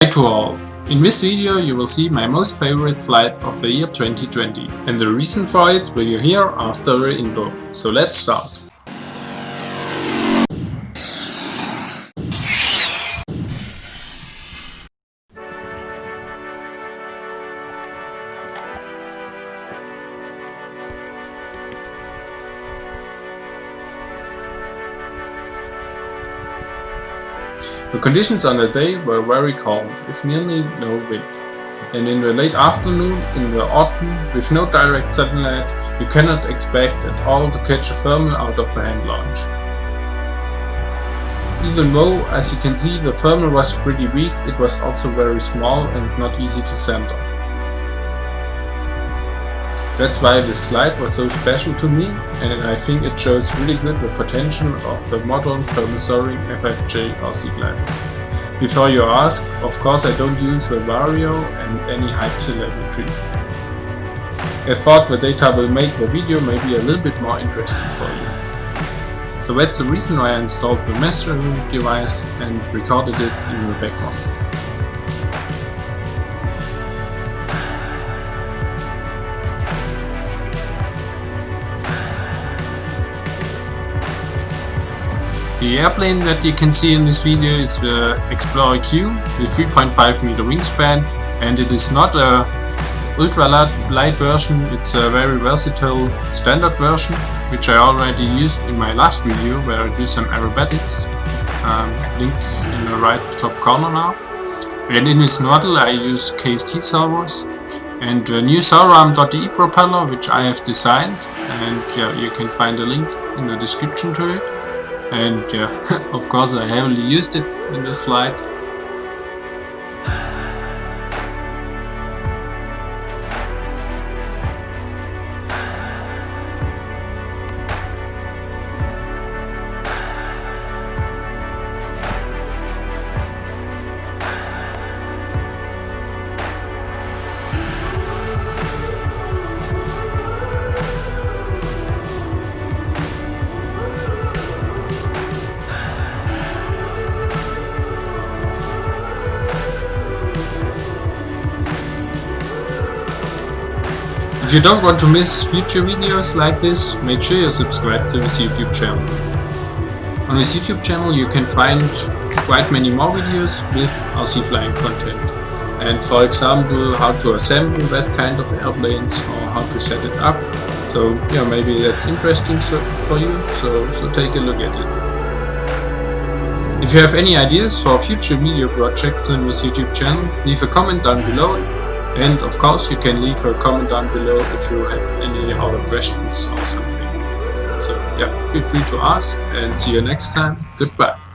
Hi to all! In this video you will see my most favorite flight of the year 2020, and the reason for it will you hear after the intro. So let's start! The conditions on the day were very calm, with nearly no wind. And in the late afternoon, in the autumn, with no direct sunlight, you cannot expect at all to catch a thermal out of a hand launch. Even though, as you can see, the thermal was pretty weak, it was also very small and not easy to center. That's why this flight was so special to me, and I think it shows really good the potential of the modern thermal soaring FFJ RC gliders. Before you ask, of course I don't use the Vario and any height telemetry. I thought the data will make the video maybe a little bit more interesting for you. So that's the reason why I installed the measuring device and recorded it in the background. The airplane that you can see in this video is the Explorer Q with 3.5 meter wingspan, and it is not a ultra light version, it's a very versatile standard version, which I already used in my last video where I do some aerobatics, link in the right top corner now. And in this model I use KST-Servos and the new SORAM.de propeller, which I have designed, and yeah, you can find a link in the description to it. And yeah, of course I heavily used it in this flight. If you don't want to miss future videos like this, make sure you subscribe to this YouTube channel. On this YouTube channel you can find quite many more videos with RC flying content. And for example, how to assemble that kind of airplanes or how to set it up. So yeah, maybe that's interesting for you, so take a look at it. If you have any ideas for future video projects on this YouTube channel, leave a comment down below. And of course you can leave a comment down below if you have any other questions or something. So yeah, feel free to ask, and see you next time. Goodbye.